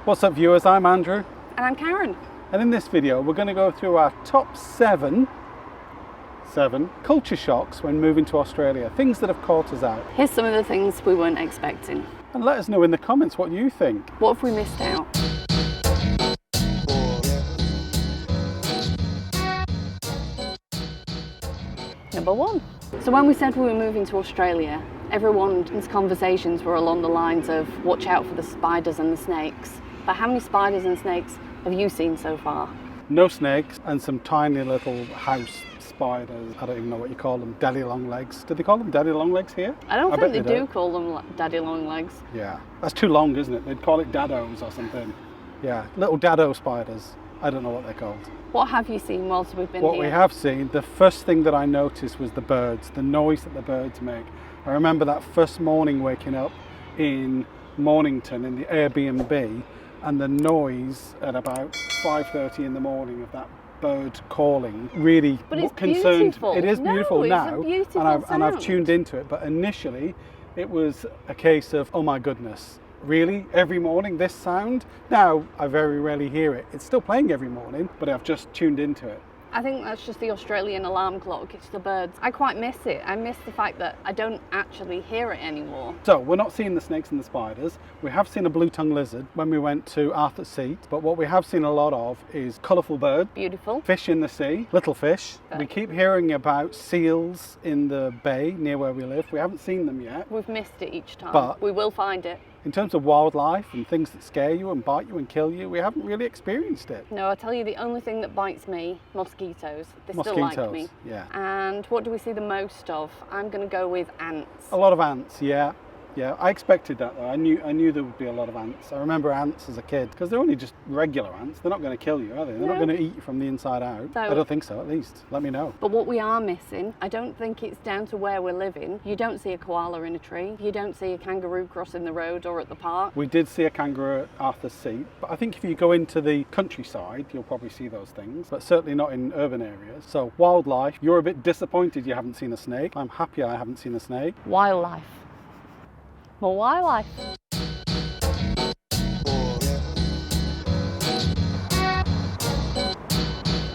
What's up viewers, I'm Andrew. And I'm Karen. And in this video we're going to go through our top seven culture shocks when moving to Australia. Things that have caught us out. Here's some of the things we weren't expecting. And let us know in the comments what you think. What have we missed out? Number one. So when we said we were moving to Australia, everyone's conversations were along the lines of watch out for the spiders and the snakes. But how many spiders and snakes have you seen so far? No snakes and some tiny little house spiders. I don't even know what you call them. Daddy long legs. Do they call them daddy long legs here? I don't think they do call them daddy long legs. Yeah, that's too long, isn't it? They'd call it daddos or something. Yeah, little dado spiders. I don't know what they're called. What have you seen whilst we've been here? What we have seen, the first thing that I noticed was the birds, the noise that the birds make. I remember that first morning waking up in Mornington in the Airbnb, and the noise at about 5:30 in the morning of that bird calling really concerned. Beautiful. It is beautiful now, and I've tuned into it. But initially, it was a case of, oh my goodness, really? Every morning this sound? Now I very rarely hear it. It's still playing every morning, but I've just tuned into it. I think that's just the Australian alarm clock. It's the birds. I quite miss it. I miss the fact that I don't actually hear it anymore. So we're not seeing the snakes and the spiders. We have seen a blue-tongued lizard when we went to Arthur's Seat, but what we have seen a lot of is colourful birds. Beautiful. Fish in the sea, little fish. Good. We keep hearing about seals in the bay near where we live. We haven't seen them yet. We've missed it each time, but we will find it. In terms of wildlife and things that scare you and bite you and kill you, we haven't really experienced it. No, I tell you, the only thing that bites me, mosquitoes. They still like me. Yeah. And what do we see the most of? I'm going to go with ants. A lot of ants, yeah. Yeah, I expected that though. I knew there would be a lot of ants. I remember ants as a kid because they're only just regular ants. They're not going to kill you, are they? They're not going to eat you from the inside out. I don't think so, at least. Let me know. But what we are missing, I don't think it's down to where we're living. You don't see a koala in a tree. You don't see a kangaroo crossing the road or at the park. We did see a kangaroo at Arthur's Seat, but I think if you go into the countryside, you'll probably see those things, but certainly not in urban areas. So wildlife, you're a bit disappointed you haven't seen a snake. I'm happy I haven't seen a snake. Wildlife. More wildlife.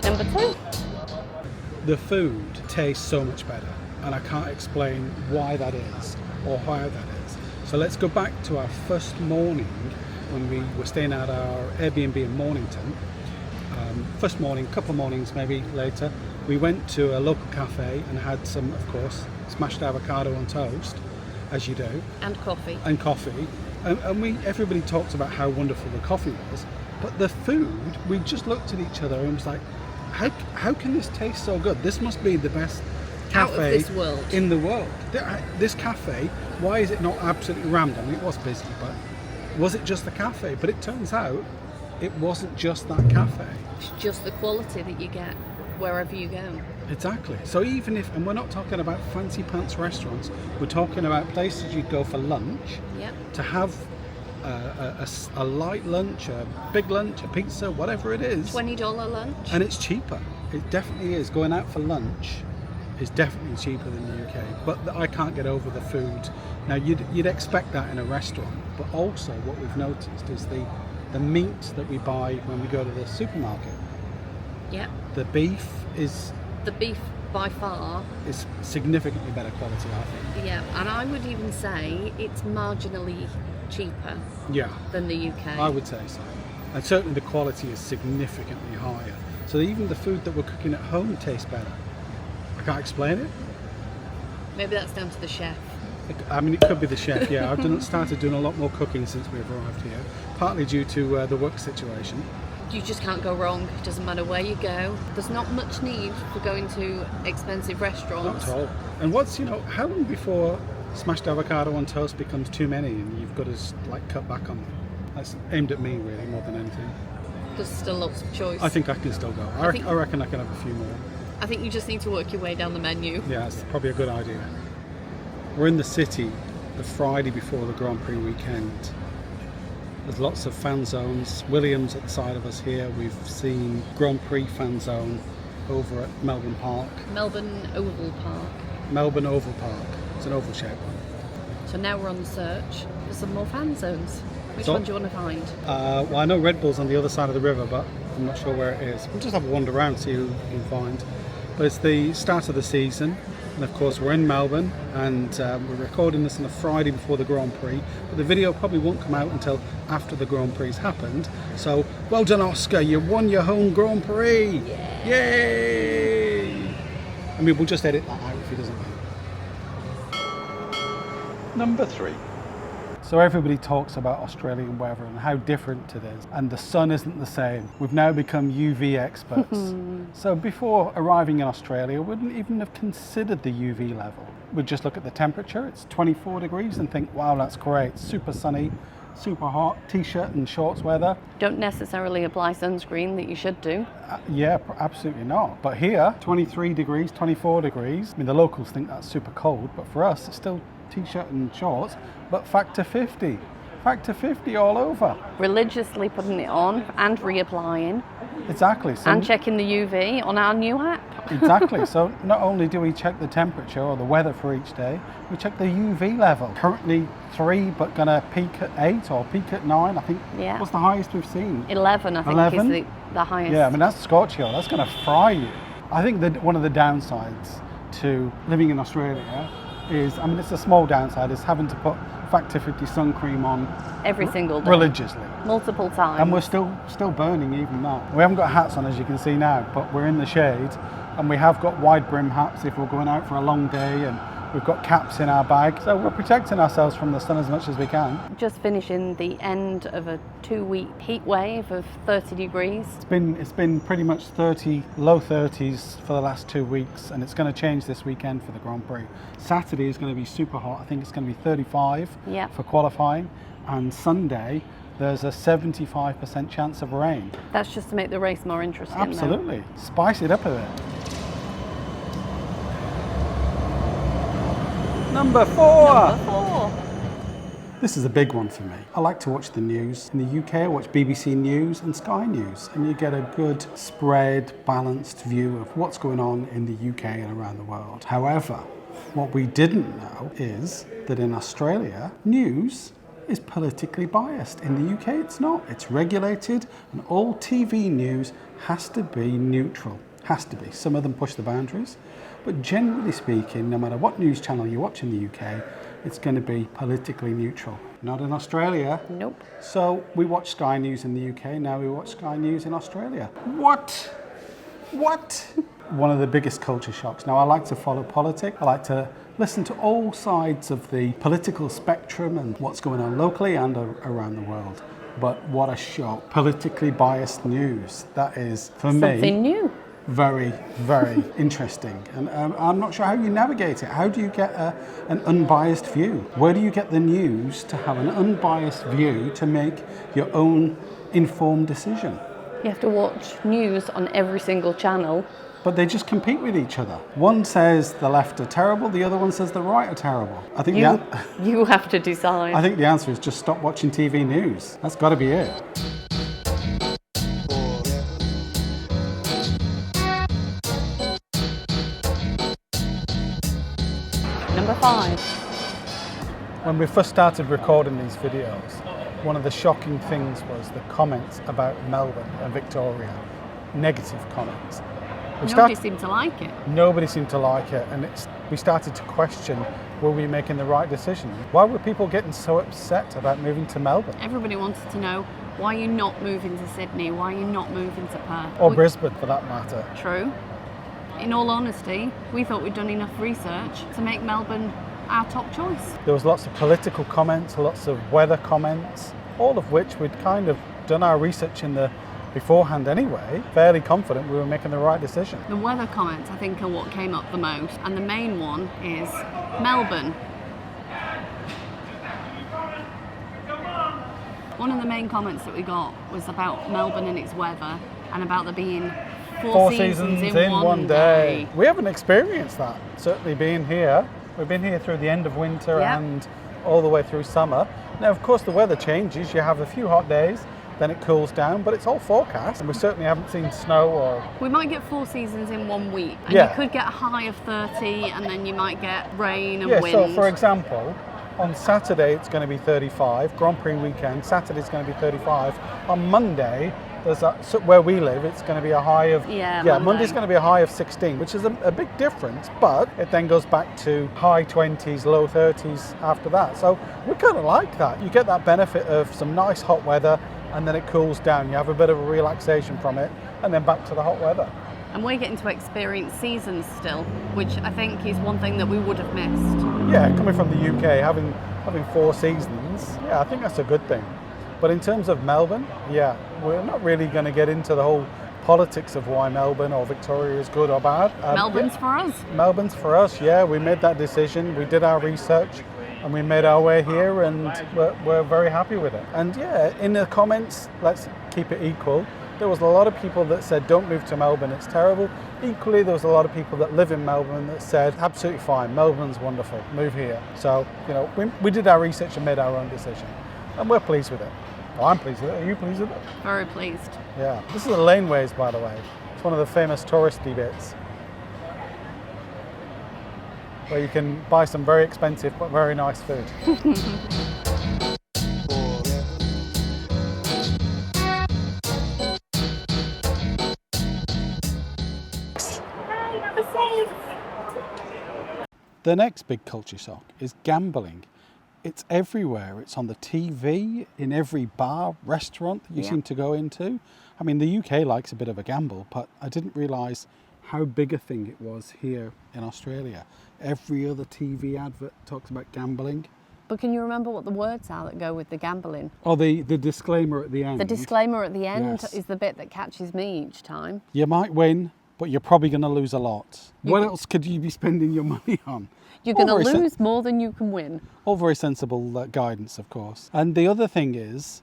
Number two. The food tastes so much better, and I can't explain why that is or how that is. So let's go back to our first morning when we were staying at our Airbnb in Mornington. First morning, couple of mornings maybe later, we went to a local cafe and had some, of course, smashed avocado on toast. As you do. And coffee. And coffee. And everybody talks about how wonderful the coffee was. But the food, we just looked at each other and was like, how can this taste so good? This must be the best cafe in the world. This cafe, why is it not absolutely rammed? I mean, it was busy, but was it just the cafe? But it turns out it wasn't just that cafe. It's just the quality that you get wherever you go. Exactly. So even if, and we're not talking about fancy pants restaurants, we're talking about places you'd go for lunch, to have a light lunch, a big lunch, a pizza, whatever it is. $20 lunch. And it's cheaper. It definitely is. Going out for lunch is definitely cheaper than the UK. But I can't get over the food. Now you'd expect that in a restaurant, but also what we've noticed is the meat that we buy when we go to the supermarket. Yeah. The beef by far is significantly better quality, I think. Yeah, and I would even say it's marginally cheaper than the UK. I would say so. And certainly the quality is significantly higher. So even the food that we're cooking at home tastes better. I can't explain it. Maybe that's down to the chef. I mean, it could be the chef, yeah. I've started doing a lot more cooking since we've arrived here, partly due to the work situation. You just can't go wrong. It doesn't matter where you go. There's not much need for going to expensive restaurants. Not at all. And how long before smashed avocado on toast becomes too many and you've got to cut back on them? That's aimed at me really more than anything. There's still lots of choice. I think I can still go. I reckon I can have a few more. I think you just need to work your way down the menu. Yeah, that's probably a good idea. We're in the city the Friday before the Grand Prix weekend. There's lots of fan zones. Williams at the side of us here. We've seen Grand Prix fan zone over at Melbourne Park. Melbourne Oval Park. Melbourne Oval Park. It's an oval shaped one. So now we're on the search for some more fan zones. Which one do you want to find? Well, I know Red Bull's on the other side of the river, but I'm not sure where it is. We'll just have a wander around, see who we can find. But it's the start of the season, and of course we're in Melbourne, and we're recording this on a Friday before the Grand Prix. But the video probably won't come out until after the Grand Prix has happened. So, well done, Oscar! You won your home Grand Prix! Yeah. Yay! I mean, we'll just edit that out if he doesn't win. Number 3. So everybody talks about Australian weather and how different it is, and the sun isn't the same. We've now become UV experts. So before arriving in Australia, we wouldn't even have considered the UV level. We'd just look at the temperature, it's 24 degrees, and think, wow, that's great, super sunny, super hot, t-shirt and shorts weather. Don't necessarily apply sunscreen that you should do. Yeah, absolutely not. But here, 23 degrees, 24 degrees. I mean, the locals think that's super cold, but for us, it's still t-shirt and shorts, but factor 50 all over. Religiously putting it on and reapplying. Exactly. So and checking the UV on our new app. Exactly. So not only do we check the temperature or the weather for each day, we check the UV level. Currently 3, but gonna peak at 8 or peak at 9. I think. Yeah. What's the highest we've seen? 11, I think, 11? is the highest. Yeah, I mean that's scorchio. That's gonna fry you. I think that one of the downsides to living in Australia is, I mean, it's a small downside, is having to put factor 50 sun cream on every single day. Religiously. Multiple times. And we're still burning even that. We haven't got hats on, as you can see now, but we're in the shade, and we have got wide brim hats if we're going out for a long day, and we've got caps in our bag. So we're protecting ourselves from the sun as much as we can. Just finishing the end of a 2-week heat wave of 30 degrees. It's been pretty much 30, low 30s for the last 2 weeks, and it's going to change this weekend for the Grand Prix. Saturday is going to be super hot. I think it's going to be 35 for qualifying, and Sunday there's a 75% chance of rain. That's just to make the race more interesting. Absolutely. Though. Spice it up a bit. Number 4. This is a big one for me. I like to watch the news. In the UK, I watch BBC News and Sky News, and you get a good spread, balanced view of what's going on in the UK and around the world. However, what we didn't know is that in Australia, news is politically biased. In the UK, it's not. It's regulated, and all TV news has to be neutral. Has to be. Some of them push the boundaries, but generally speaking, no matter what news channel you watch in the UK, it's going to be politically neutral. Not in Australia. Nope. So we watch Sky News in the UK, now we watch Sky News in Australia. What? One of the biggest culture shocks. Now I like to follow politics, I like to listen to all sides of the political spectrum and what's going on locally and around the world. But what a shock. Politically biased news. That is, for me, something new. Very, very interesting. And I'm not sure how you navigate it. How do you get an unbiased view? Where do you get the news to have an unbiased view to make your own informed decision? You have to watch news on every single channel. But they just compete with each other. One says the left are terrible, the other one says the right are terrible. I think you have to decide. I think the answer is just stop watching TV news. That's got to be it. Number 5. When we first started recording these videos, one of the shocking things was the comments about Melbourne and Victoria. Negative comments. Nobody seemed to like it. Nobody seemed to like it, and we started to question, were we making the right decision? Why were people getting so upset about moving to Melbourne? Everybody wanted to know, why are you not moving to Sydney? Why are you not moving to Perth? Or Brisbane, for that matter. True. In all honesty, we thought we'd done enough research to make Melbourne our top choice. There was lots of political comments, lots of weather comments, all of which we'd kind of done our research beforehand anyway, fairly confident we were making the right decision. The weather comments, I think, are what came up the most, and the main one is Melbourne. One of the main comments that we got was about Melbourne and its weather, and about there being four seasons in one day. We haven't experienced that, certainly being here. We've been here through the end of winter and all the way through summer. Now, of course, the weather changes. You have a few hot days, then it cools down, but it's all forecast, and we certainly haven't seen snow or... We might get 4 seasons in 1 week, and you could get a high of 30, and then you might get rain and wind. So for example, On Saturday, it's going to be 35. Grand Prix weekend, Saturday's going to be 35. On Monday, so where we live, it's going to be a high of... Monday's going to be a high of 16, which is a big difference, but it then goes back to high 20s, low 30s after that. So we kind of like that. You get that benefit of some nice hot weather, and then it cools down. You have a bit of a relaxation from it, and then back to the hot weather. And we're getting to experience seasons still, which I think is one thing that we would have missed. Yeah, coming from the UK, having 4 seasons, yeah, I think that's a good thing. But in terms of Melbourne, yeah, we're not really going to get into the whole politics of why Melbourne or Victoria is good or bad. Melbourne's for us. Melbourne's for us, yeah. We made that decision, we did our research, and we made our way here, and we're very happy with it. And yeah, in the comments, let's keep it equal. There was a lot of people that said, don't move to Melbourne, it's terrible. Equally, there was a lot of people that live in Melbourne that said, absolutely fine, Melbourne's wonderful, move here. So, you know, we did our research and made our own decision. And we're pleased with it. Well, I'm pleased with it. Are you pleased with it? Very pleased. Yeah. This is the laneways, by the way. It's one of the famous touristy bits, where you can buy some very expensive but very nice food. The next big culture shock is gambling. It's everywhere. It's on the TV, in every bar, restaurant that you seem to go into. I mean, the UK likes a bit of a gamble, but I didn't realise how big a thing it was here in Australia. Every other TV advert talks about gambling. But can you remember what the words are that go with the gambling? Oh, the disclaimer at the end. The disclaimer at the end is the bit that catches me each time. You might win, but you're probably going to lose a lot. What else could you be spending your money on? You're going to lose more than you can win. All very sensible guidance, of course. And the other thing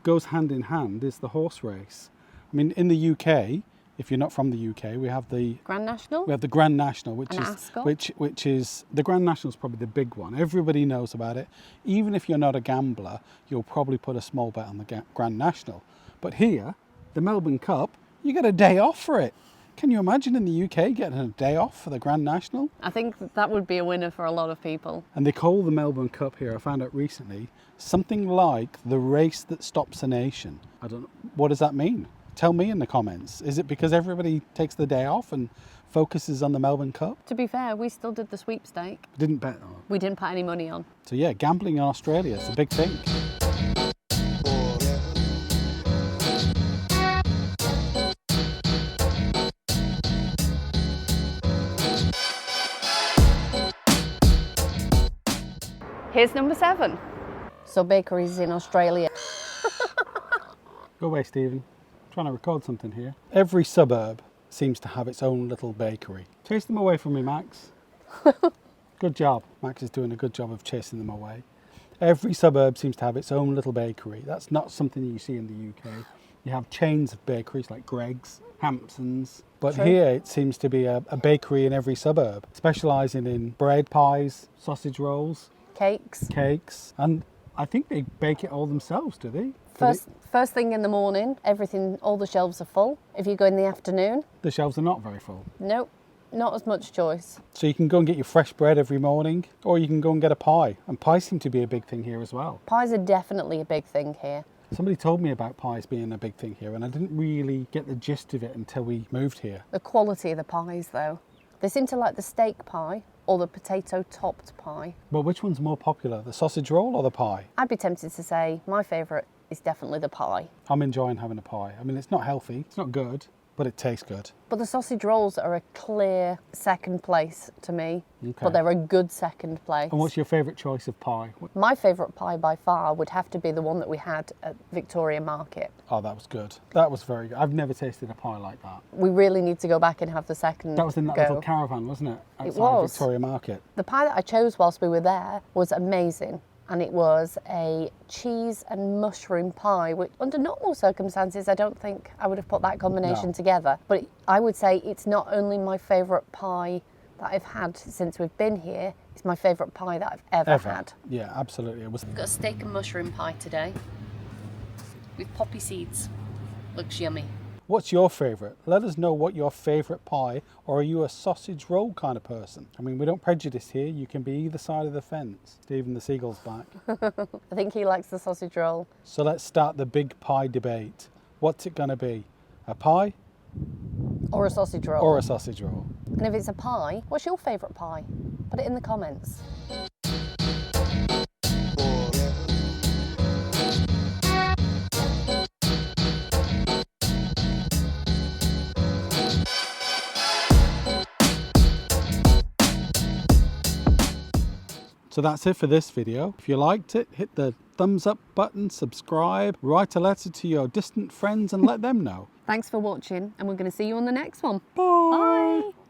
goes hand in hand, is the horse race. I mean, in the UK, if you're not from the UK, we have the Grand National. We have the Grand National, which is the Grand National is probably the big one. Everybody knows about it. Even if you're not a gambler, you'll probably put a small bet on the Grand National. But here, the Melbourne Cup, you get a day off for it. Can you imagine in the UK getting a day off for the Grand National? I think that would be a winner for a lot of people. And they call the Melbourne Cup here, I found out recently, something like the race that stops a nation. I don't know, what does that mean? Tell me in the comments. Is it because everybody takes the day off and focuses on the Melbourne Cup? To be fair, we still did the sweepstake. Didn't bet on it. We didn't put any money on. So yeah, gambling in Australia is a big thing. Here's number 7. So bakeries in Australia. Go away, Stephen. I'm trying to record something here. Every suburb seems to have its own little bakery. Chase them away from me, Max. Good job. Max is doing a good job of chasing them away. Every suburb seems to have its own little bakery. That's not something you see in the UK. You have chains of bakeries like Greggs, Hampson's. But True. Here it seems to be a bakery in every suburb, specialising in bread, pies, sausage rolls, cakes, and I think they bake it all themselves, do they? First thing in the morning, all the shelves are full. If you go in the afternoon, the shelves are not very full. Nope, not as much choice. So you can go and get your fresh bread every morning, or you can go and get a pie. And pies seem to be a big thing here as well. Pies are definitely a big thing here. Somebody told me about pies being a big thing here, and I didn't really get the gist of it until we moved here. The quality of the pies, though. They seem to like the steak pie or the potato-topped pie. Well, which one's more popular, the sausage roll or the pie? I'd be tempted to say my favourite is definitely the pie. I'm enjoying having a pie. I mean, it's not healthy, it's not good, but it tastes good. But the sausage rolls are a clear second place to me, Okay. but they're a good second place. And what's your favourite choice of pie? My favourite pie by far would have to be the one that we had at Victoria Market. Oh, that was good. That was very good. I've never tasted a pie like that. We really need to go back and have the second That was in that go. little caravan, wasn't it? Outside It was. Victoria Market. The pie that I chose whilst we were there was amazing. And it was a cheese and mushroom pie, which under normal circumstances, I don't think I would have put that combination together. But I would say it's not only my favourite pie that I've had since we've been here, it's my favourite pie that I've ever had. Yeah, absolutely. It was. I've got a steak and mushroom pie today with poppy seeds. Looks yummy. What's your favourite? Let us know what your favourite pie, or are you a sausage roll kind of person? I mean, we don't prejudice here. You can be either side of the fence. Stephen the seagull's back. I think he likes the sausage roll. So let's start the big pie debate. What's it going to be? A pie? Or a sausage roll. Or a sausage roll. And if it's a pie, what's your favourite pie? Put it in the comments. So that's it for this video. If you liked it, hit the thumbs up button, subscribe, write a letter to your distant friends and let them know. Thanks for watching, and we're going to see you on the next one. Bye. Bye.